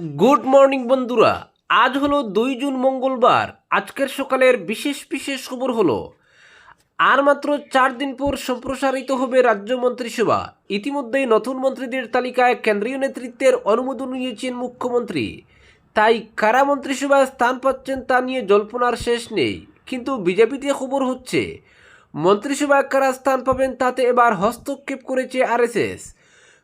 Good morning বন্ধুরা। আজ হলো 2 জুন মঙ্গলবার। আজকের সকালের বিশেষ বিশেষ খবর হলো আর মাত্র 4 দিন পর সম্প্রসারিত হবে রাজ্য মন্ত্রিসভা। ইতিমধ্যেই নতুন মন্ত্রীদের তালিকায় কেন্দ্রীয় নেতৃত্বের অনুমোদন নিয়েছেন মুখ্যমন্ত্রী। তাই কারা মন্ত্রিসভায় স্থান পাচ্ছেন তা নিয়ে জল্পনার শেষ নেই। কিন্তু বিজেপিতে খবর হচ্ছে মন্ত্রিসভায় কারা স্থান পাবেন তাতে এবার হস্তক্ষেপ করেছে আরএসএস।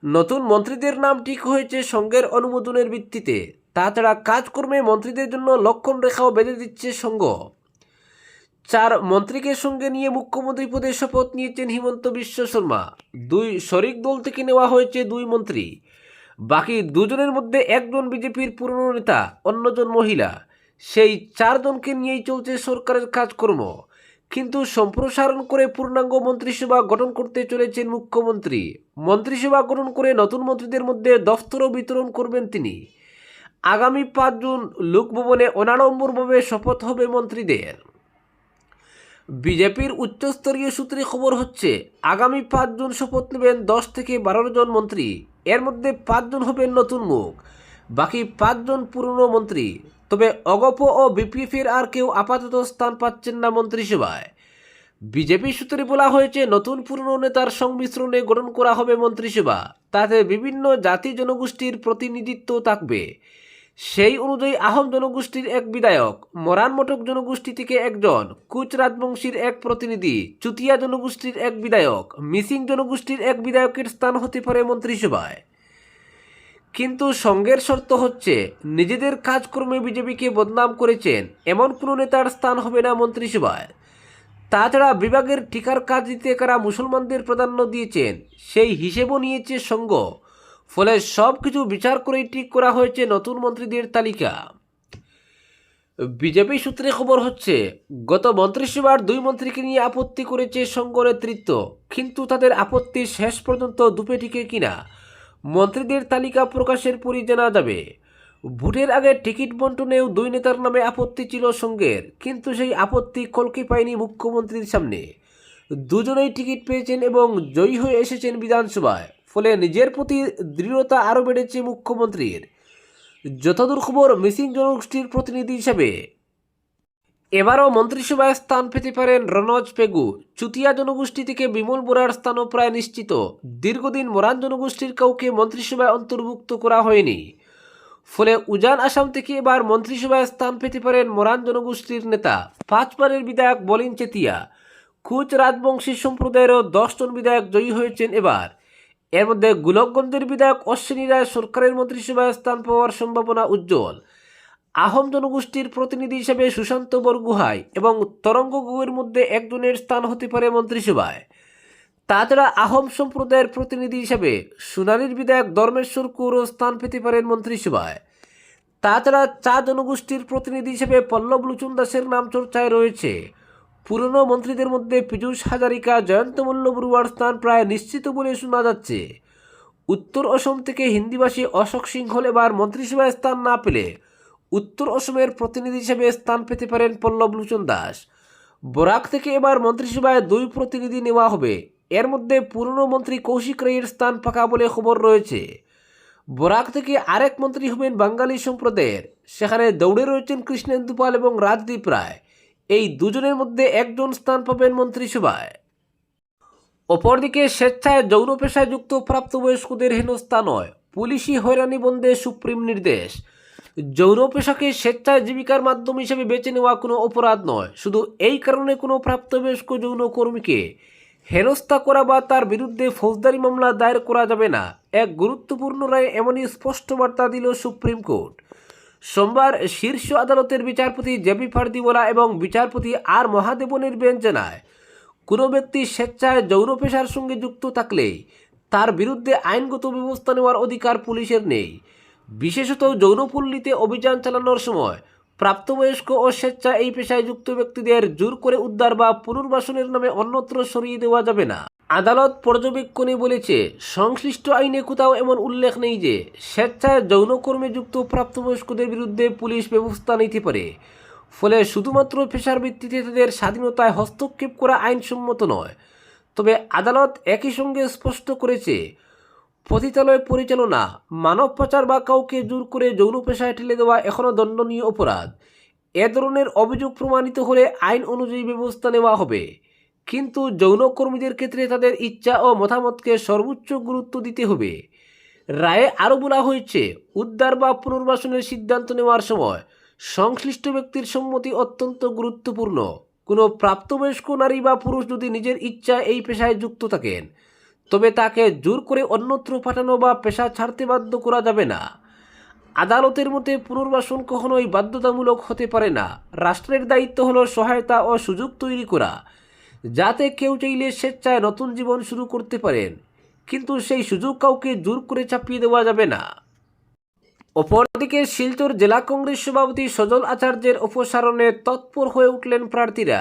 নতুন মন্ত্রীদের নাম ঠিক হয়েছে সংঘের অনুমোদনের ভিত্তিতে। তাছাড়া কাজকর্মে মন্ত্রীদের জন্য লক্ষণ রেখাও বেঁধে দিচ্ছে সংঘ। 4 মন্ত্রীকে সঙ্গে নিয়ে মুখ্যমন্ত্রী পদে শপথ নিয়েছেন হিমন্ত বিশ্ব শর্মা। 2 শরিক দল থেকে নেওয়া হয়েছে 2 মন্ত্রী। বাকি 2জনের মধ্যে একজন বিজেপির পুরনো নেতা, অন্যজন মহিলা। সেই 4জনকে নিয়েই চলছে সরকারের কাজকর্ম। কিন্তু সম্প্রসারণ করে পূর্ণাঙ্গ মন্ত্রিসভা গঠন করতে চলেছেন মুখ্যমন্ত্রী। মন্ত্রিসভা গঠন করে নতুন মন্ত্রীদের মধ্যে দফতরও বিতরণ করবেন তিনি। আগামী 5 জুন লোকভবনে অনাড়ম্বরভাবে শপথ হবে মন্ত্রীদের। বিজেপির উচ্চস্তরীয় সূত্রে খবর হচ্ছে আগামী 5 জুন শপথ নেবেন 10 থেকে 12 জন মন্ত্রী। এর মধ্যে 5 জন হবেন নতুন মুখ, বাকি 5 জন পুরনো মন্ত্রী। তবে অগপ ও বিপিএফের আর কেউ আপাতত স্থান পাচ্ছেন না মন্ত্রিসভায়। বিজেপি সূত্রে বলা হয়েছে নতুন পুরনো নেতার সংমিশ্রণে গঠন করা হবে মন্ত্রিসভা। তাতে বিভিন্ন জাতি জনগোষ্ঠীর প্রতিনিধিত্ব থাকবে। সেই অনুযায়ী আহোম জনগোষ্ঠীর এক বিধায়ক, মরান মটক জনগোষ্ঠী থেকে একজন, কুচ রাজবংশীর এক প্রতিনিধি, চুতিয়া জনগোষ্ঠীর এক বিধায়ক, মিসিং জনগোষ্ঠীর এক বিধায়কের স্থান হতে পারে মন্ত্রিসভায়। কিন্তু সংঘের শর্ত হচ্ছে নিজেদের কাজকর্মে বিজেপিকে বদনাম করেছেন এমন কোনো নেতার স্থান হবে না মন্ত্রিসভায়। তাছাড়া বিভাগের টিকার কাজ দিতে কারা মুসলমানদের প্রাধান্য দিয়েছেন সেই হিসেবও নিয়েছে সংঘ। ফলে সব কিছু বিচার করেই ঠিক করা হয়েছে নতুন মন্ত্রীদের তালিকা। বিজেপি সূত্রে খবর হচ্ছে গত মন্ত্রিসভার 2 মন্ত্রীকে নিয়ে আপত্তি করেছে সংঘ নেতৃত্ব, কিন্তু তাদের আপত্তি শেষ পর্যন্ত দুপে টিকে কিনা মন্ত্রীদের তালিকা প্রকাশের পরই জানা যাবে। ভোটের আগে টিকিট বন্টনেও 2 নেতার নামে আপত্তি ছিল সংঘের, কিন্তু সেই আপত্তি কলকে পায়নি মুখ্যমন্ত্রীর সামনে। দুজনেই টিকিট পেয়েছেন এবং জয়ী হয়ে এসেছেন বিধানসভায়। ফলে নিজের প্রতি দৃঢ়তা আরও বেড়েছে মুখ্যমন্ত্রীর। যতদূর খবর, মিসিং জনগোষ্ঠীর প্রতিনিধি হিসাবে এবারও মন্ত্রিসভায় স্থান পেতে পারেন রনজ পেগু। চুতিয়া জনগোষ্ঠী থেকে বিমল বোরার স্থানও প্রায় নিশ্চিত। দীর্ঘদিন মরান জনগোষ্ঠীর কাউকে মন্ত্রিসভায় অন্তর্ভুক্ত করা হয়নি। ফলে উজান আসাম থেকে এবার মন্ত্রিসভায় স্থান পেতে পারেন মরান জনগোষ্ঠীর নেতা, 5বারের বিধায়ক বলিন চেতিয়া। কুচ রাজবংশী সম্প্রদায়েরও 10 জন বিধায়ক জয়ী হয়েছেন এবার। এর মধ্যে গোলকগঞ্জের বিধায়ক অশ্বিনী রায় সরকারের মন্ত্রিসভায় স্থান পাওয়ার সম্ভাবনা উজ্জ্বল। আহোম জনগোষ্ঠীর প্রতিনিধি হিসেবে সুশান্ত বরগুহাই এবং তরঙ্গ গগৈর মধ্যে একজনের স্থান হতে পারে মন্ত্রিসভায়। তাছাড়া আহোম সম্প্রদায়ের প্রতিনিধি হিসেবে সোনালীর বিধায়ক ধর্মেশ্বর কৌরও স্থান পেতে পারেন মন্ত্রিসভায়। তাছাড়া জনগোষ্ঠীর প্রতিনিধি হিসেবে পল্লব লোচন দাসের নাম চর্চায় রয়েছে। পুরনো মন্ত্রীদের মধ্যে পীযূষ হাজারিকা, জয়ন্ত মল্ল বড়ুয়ার স্থান প্রায় নিশ্চিত বলে শোনা যাচ্ছে। উত্তর অসম থেকে হিন্দিভাষী অশোক সিংহল এবার মন্ত্রিসভায় স্থান না পেলে উত্তর অসমের প্রতিনিধি হিসেবে স্থান পেতে পারেন পল্লব লোচন দাস। বরাক থেকে এবার মন্ত্রিসভায় 2 প্রতিনিধি নেওয়া হবে। এর মধ্যে পুরনো মন্ত্রী কৌশিক রায়ের স্থান পাকা বলে খবর রয়েছে। বরাক থেকে আরেক মন্ত্রী হবেন বাঙালি সম্প্রদায়ের। সেখানে দৌড়ে রয়েছেন কৃষ্ণেন্দু পাল এবং রাজদীপ রায়। এই 2জনের মধ্যে একজন স্থান পাবেন মন্ত্রিসভায়। অপরদিকে স্বেচ্ছায় যৌন পেশায় যুক্ত প্রাপ্তবয়স্কদের হেনস্থা নয়, পুলিশি হয়রানি বন্ধে সুপ্রিম নির্দেশ। যৌন পেশাকে স্বেচ্ছায় জীবিকার মাধ্যম হিসেবে বেছে নেওয়া কোনো অপরাধ নয়। শুধু এই কারণে কোনো প্রাপ্তবয়স্ক যৌন কর্মীকে হেনস্থা করা বা তার বিরুদ্ধে ফৌজদারি মামলা দায়ের করা যাবে না। এক গুরুত্বপূর্ণ রায়ে এমনই স্পষ্ট বার্তা দিল সুপ্রিম কোর্ট। সোমবার শীর্ষ আদালতের বিচারপতি জেবি ফার্দিওয়ালা এবং বিচারপতি আর মহাদেবনের বেঞ্চ জানায়, কোনো ব্যক্তি স্বেচ্ছায় যৌন পেশার সঙ্গে যুক্ত থাকলে তার বিরুদ্ধে আইনগত ব্যবস্থা নেওয়ার অধিকার পুলিশের নেই। বিশেষত যৌনপল্লীতে অভিযান চালানোর সময় প্রাপ্তবয়স্ক ও স্বেচ্ছায় এই পেশায় যুক্ত ব্যক্তিদের জোর করে উদ্ধার বা পুনর্বাসনের নামে অন্যত্র সরিয়ে দেওয়া যাবে না। আদালত পর্যবেক্ষণে বলেছে, সংশ্লিষ্ট আইনে কোথাও এমন উল্লেখ নেই যে স্বেচ্ছায় যৌনকর্মে যুক্ত প্রাপ্তবয়স্কদের বিরুদ্ধে পুলিশ ব্যবস্থা নিতে পারে। ফলে শুধুমাত্র পেশার ভিত্তিতে তাদের স্বাধীনতায় হস্তক্ষেপ করা আইনসম্মত নয়। তবে আদালত একই সঙ্গে স্পষ্ট করেছে, পতিতালয় পরিচালনা, মানব পাচার বা কাউকে জোর করে যৌন পেশায় ঠেলে দেওয়া এখনও দণ্ডনীয় অপরাধ। এ ধরনের অভিযোগ প্রমাণিত হলে আইন অনুযায়ী ব্যবস্থা নেওয়া হবে, কিন্তু যৌনকর্মীদের ক্ষেত্রে তাদের ইচ্ছা ও মতামতকে সর্বোচ্চ গুরুত্ব দিতে হবে। রায়ে আরও বলা হয়েছে, উদ্ধার বা পুনর্বাসনের সিদ্ধান্ত নেওয়ার সময় সংশ্লিষ্ট ব্যক্তির সম্মতি অত্যন্ত গুরুত্বপূর্ণ। কোনো প্রাপ্তবয়স্ক নারী বা পুরুষ যদি নিজের ইচ্ছা এই পেশায় যুক্ত থাকেন, তবে তাকে জোর করে অন্যত্র পাঠানো বা পেশা ছাড়তে বাধ্য করা যাবে না। আদালতের মতে পুনর্বাসন কখনোই বাধ্যতামূলক হতে পারে না। রাষ্ট্রের দায়িত্ব হলো সহায়তা ও সুযোগ তৈরি করা, যাতে কেউ চাইলে স্বেচ্ছায় নতুন জীবন শুরু করতে পারেন, কিন্তু সেই সুযোগ কাউকে জোর করে চাপিয়ে দেওয়া যাবে না। অপরদিকে শিলচর জেলা কংগ্রেস সভাপতি সজল আচার্যের অপসারণে তৎপর হয়ে উঠলেন প্রার্থীরা।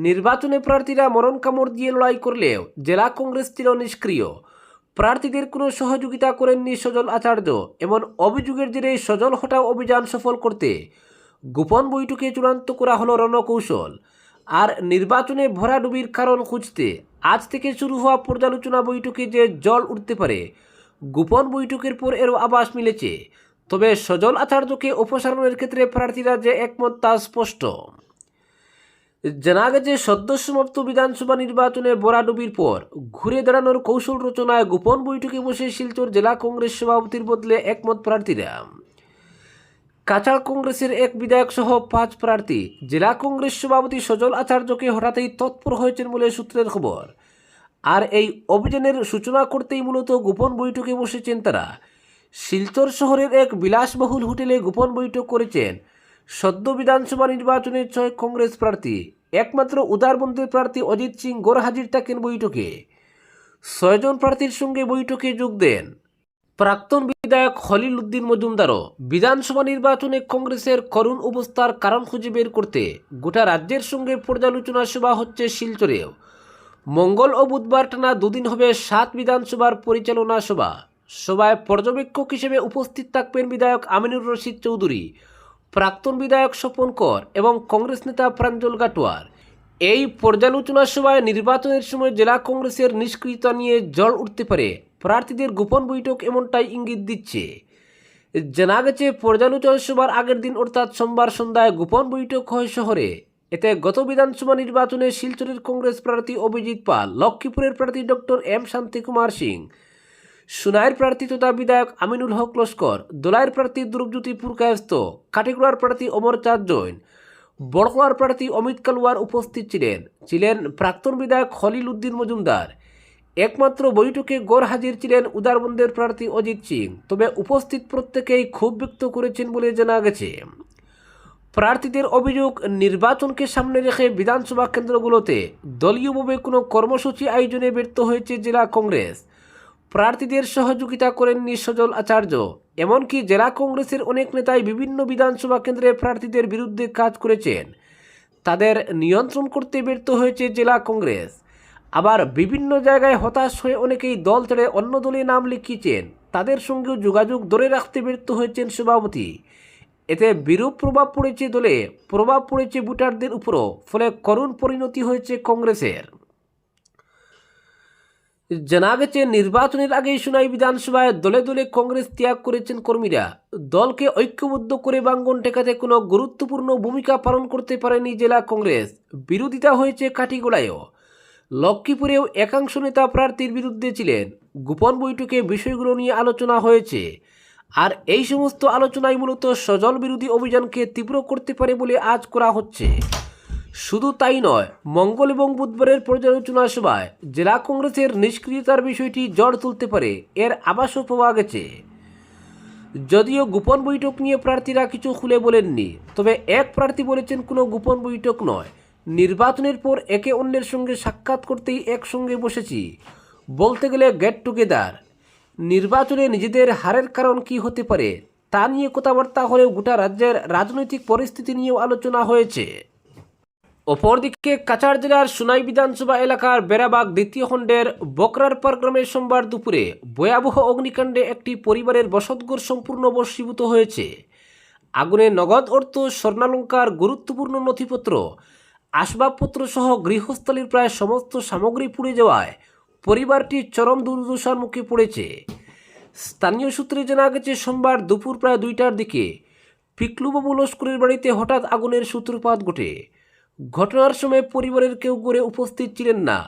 নির্বাচনে প্রার্থীরা মরণ কামড় দিয়ে লড়াই করলেও জেলা কংগ্রেস ছিল নিষ্ক্রিয়। প্রার্থীদের কোনো সহযোগিতা করেননি সজল আচার্য। এমন অভিযোগের জেরে সজল হটাও অভিযান সফল করতে গোপন বৈঠকে চূড়ান্ত করা হলো রণকৌশল। আর নির্বাচনে ভরাডুবির কারণ খুঁজতে আজ থেকে শুরু হওয়া পর্যালোচনা বৈঠকে যে জল উঠতে পারে, গোপন বৈঠকের পর এরও আভাস মিলেছে। তবে সজল আচার্যকে অপসারণের ক্ষেত্রে প্রার্থীরা যে একমত তা স্পষ্ট। জানা গেছে, সদ্য সমাপ্ত বিধানসভা নির্বাচনে ভরাডুবির পর ঘুরে দাঁড়ানোর কৌশল রচনায় গোপন বৈঠকে বসে শিলচর জেলা কংগ্রেস সভাপতির বদলে একমত প্রার্থীরা। কাছাড় কংগ্রেসের এক বিধায়ক সহ 5 প্রার্থী জেলা কংগ্রেস সভাপতি সজল আচার্যকে হঠাৎই তৎপর হয়েছেন বলে সূত্রের খবর। আর এই অভিযানের সূচনা করতেই মূলত গোপন বৈঠকে বসেছেন তারা। শিলচর শহরের এক বিলাসবহুল হোটেলে গোপন বৈঠক করেছেন সদ্য বিধানসভা নির্বাচনে 6 কংগ্রেস প্রার্থী। একমাত্র উদারবন্দের প্রার্থী অজিত সিং গড় হাজির থাকেন বৈঠকে। 6 জন প্রার্থীর সঙ্গে বৈঠকে যোগ দেন প্রাক্তন বিধায়ক খলিল উদ্দিন মজুমদারও। বিধানসভা নির্বাচনে কংগ্রেসের করুণ অবস্থার কারণ খুঁজে বের করতে গোটা রাজ্যের সঙ্গে পর্যালোচনা সভা হচ্ছে শিলচরেও। মঙ্গল ও বুধবার টানা 2 দিন হবে 7 বিধানসভার পরিচালনা সভা। সভায় পর্যবেক্ষক হিসেবে উপস্থিত থাকবেন বিধায়ক আমিনুর রশিদ চৌধুরী, প্রাক্তন বিধায়ক স্বপন কর এবং কংগ্রেস নেতা প্রাঞ্জল গাটোয়ার। এই পর্যালোচনা সভায় নির্বাচনের সময় জেলা কংগ্রেসের নিষ্ক্রিয়তা নিয়ে জল উঠতে পারে। প্রার্থীদের গোপন বৈঠক এমনটাই ইঙ্গিত দিচ্ছে। জানা গেছে, পর্যালোচনা সভার আগের দিন অর্থাৎ সোমবার সন্ধ্যায় গোপন বৈঠক হয় শহরে। এতে গত বিধানসভা নির্বাচনে শিলচরের কংগ্রেস প্রার্থী অভিজিৎ পাল, লক্ষ্মীপুরের প্রার্থী ডক্টর এম শান্তিকুমার সিং, সুনাইয়ের প্রার্থী তথা বিধায়ক আমিনুল হক লস্কর, দোলাইয়ের প্রার্থী ধ্রুবজ্যোতি পুরকায়স্থ, কাটিগুড়ার প্রার্থী অমরচাঁদ জৈন, বড়খলার প্রার্থী অমিত কালওয়ার উপস্থিত ছিলেন প্রাক্তন বিধায়ক খলিল উদ্দিন মজুমদার। একমাত্র বৈঠকে গড় হাজির ছিলেন উদারবন্দের প্রার্থী অজিত সিং। তবে উপস্থিত প্রত্যেকেই ক্ষোভ ব্যক্ত করেছেন বলে জানা গেছে। প্রার্থীদের অভিযোগ, নির্বাচনকে সামনে রেখে বিধানসভা কেন্দ্রগুলোতে দলীয়ভাবে কোনো কর্মসূচি আয়োজনে ব্যর্থ হয়েছে জেলা কংগ্রেস। প্রার্থীদের সহযোগিতা করেননি সজল আচার্য। এমনকি জেলা কংগ্রেসের অনেক নেতাই বিভিন্ন বিধানসভা কেন্দ্রে প্রার্থীদের বিরুদ্ধে কাজ করেছেন। তাদের নিয়ন্ত্রণ করতে ব্যর্থ হয়েছে জেলা কংগ্রেস। আবার বিভিন্ন জায়গায় হতাশ হয়ে অনেকেই দল ছেড়ে অন্য দলে নাম লিখিয়েছেন। তাদের সঙ্গেও যোগাযোগ ধরে রাখতে ব্যর্থ হয়েছেন সভাপতি। এতে বিরূপ প্রভাব পড়েছে দলে, প্রভাব পড়েছে ভোটারদের উপরও। ফলে করুণ পরিণতি হয়েছে কংগ্রেসের। জানা গেছে, নির্বাচনের আগেই সোনাই বিধানসভায় দলে দলে কংগ্রেস ত্যাগ করেছেন কর্মীরা। দলকে ঐক্যবদ্ধ করে ভাঙন ঠেকাতে কোনো গুরুত্বপূর্ণ ভূমিকা পালন করতে পারেনি জেলা কংগ্রেস। বিরোধিতা হয়েছে কাটিগড়ায়ও। লক্ষ্মীপুরেও একাংশ নেতা প্রার্থীর বিরুদ্ধে ছিলেন। গোপন বৈঠকে বিষয়গুলো নিয়ে আলোচনা হয়েছে। আর এই সমস্ত আলোচনায় মূলত সজল বিরোধী অভিযানকে তীব্র করতে পারে বলে আজ করা হচ্ছে। শুধু তাই নয়, মঙ্গল এবং বুধবারের পর্যালোচনা সভায় জেলা কংগ্রেসের নিষ্ক্রিয়তার বিষয়টি ঝড় তুলতে পারে, এর আভাসও পাওয়া গেছে। যদিও গোপন বৈঠক নিয়ে প্রার্থীরা কিছু খুলে বলেননি, তবে এক প্রার্থী বলেছেন কোনো গোপন বৈঠক নয়, নির্বাচনের পর একে অন্যের সঙ্গে সাক্ষাৎ করতেই একসঙ্গে বসেছি, বলতে গেলে গেট টুগেদার। নির্বাচনে নিজেদের হারের কারণ কি হতে পারে তা নিয়ে কথাবার্তা হলেও গোটা রাজ্যের রাজনৈতিক পরিস্থিতি নিয়েও আলোচনা হয়েছে। অপরদিকে কাছাড় জেলার সুনাই বিধানসভা এলাকার বেড়াবাগ 2য় খণ্ডের বকরার পার গ্রামে সোমবার দুপুরে ভয়াবহ অগ্নিকাণ্ডে একটি পরিবারের বসতঘর সম্পূর্ণ ভস্মীভূত হয়েছে। আগুনে নগদ অর্থ, স্বর্ণালংকার, গুরুত্বপূর্ণ নথিপত্র, আসবাবপত্র সহ গৃহস্থালির প্রায় সমস্ত সামগ্রী পুড়ে যাওয়ায় পরিবারটি চরম দুর্দশার মুখে পড়েছে। স্থানীয় সূত্রে জানা গেছে, সোমবার দুপুর প্রায় 2টার দিকে পিকলুবাবু লস্করের বাড়িতে হঠাৎ আগুনের সূত্রপাত ঘটে। ঘটনার সময় পরিবারের কেউ ঘরে উপস্থিত ছিলেন না।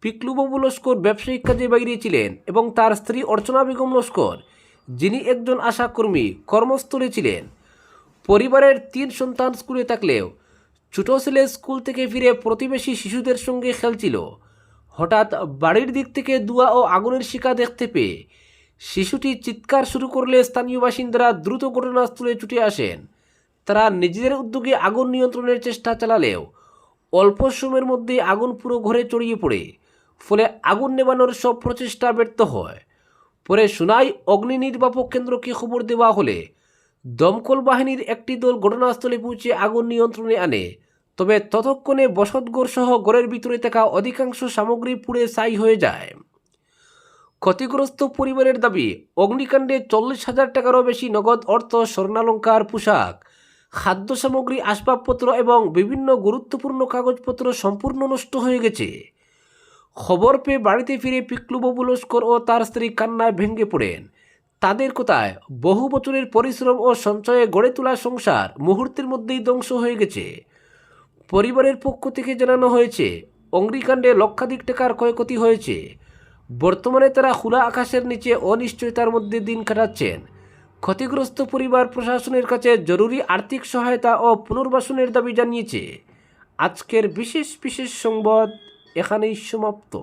পিকলুবাবু লস্কর ব্যবসায়িক কাজে বাইরে ছিলেন এবং তার স্ত্রী অর্চনা বেগম লস্কর, যিনি একজন আশাকর্মী, কর্মস্থলে ছিলেন। পরিবারের 3 সন্তান স্কুলে থাকলেও ছোট ছেলে স্কুল থেকে ফিরে প্রতিবেশী শিশুদের সঙ্গে খেলছিল। হঠাৎ বাড়ির দিক থেকে ধোঁয়া ও আগুনের শিখা দেখতে পেয়ে শিশুটি চিৎকার শুরু করলে স্থানীয় বাসিন্দারা দ্রুত ঘটনাস্থলে ছুটে আসেন। তারা নিজেদের উদ্যোগে আগুন নিয়ন্ত্রণের চেষ্টা চালালেও অল্প সময়ের মধ্যে আগুন পুরো ঘরে ছড়িয়ে পড়ে, ফলে আগুন নেভানোর সব প্রচেষ্টা ব্যর্থ হয়। পরে সোনাই অগ্নি নির্বাপক কেন্দ্রকে খবর দেওয়া হলে দমকল বাহিনীর একটি দল ঘটনাস্থলে পৌঁছে আগুন নিয়ন্ত্রণে আনে। তবে ততক্ষণে বসতঘর সহ ঘরের ভিতরে থাকা অধিকাংশ সামগ্রী পুড়ে ছাই হয়ে যায়। ক্ষতিগ্রস্ত পরিবারের দাবি, অগ্নিকাণ্ডে 40,000 টাকারও বেশি নগদ অর্থ, স্বর্ণালংকার, পোশাক, খাদ্য সামগ্রী, আসবাবপত্র এবং বিভিন্ন গুরুত্বপূর্ণ কাগজপত্র সম্পূর্ণ নষ্ট হয়ে গেছে। খবর পেয়ে বাড়িতে ফিরে পিকলুবাবু লস্কর ও তার স্ত্রী কান্নায় ভেঙে পড়েন। তাদের কথায়, বহু বছরের পরিশ্রম ও সঞ্চয়ে গড়ে তোলা সংসার মুহূর্তের মধ্যেই ধ্বংস হয়ে গেছে। পরিবারের পক্ষ থেকে জানানো হয়েছে, অগ্নিকাণ্ডে লক্ষাধিক টাকার ক্ষয়ক্ষতি হয়েছে। বর্তমানে তারা খোলা আকাশের নিচে অনিশ্চয়তার মধ্যে দিন কাটাচ্ছেন। ক্ষতিগ্রস্ত পরিবার প্রশাসনের কাছে জরুরি আর্থিক সহায়তা ও পুনর্বাসনের দাবি জানিয়েছে। আজকের বিশেষ সংবাদ এখানেই সমাপ্ত।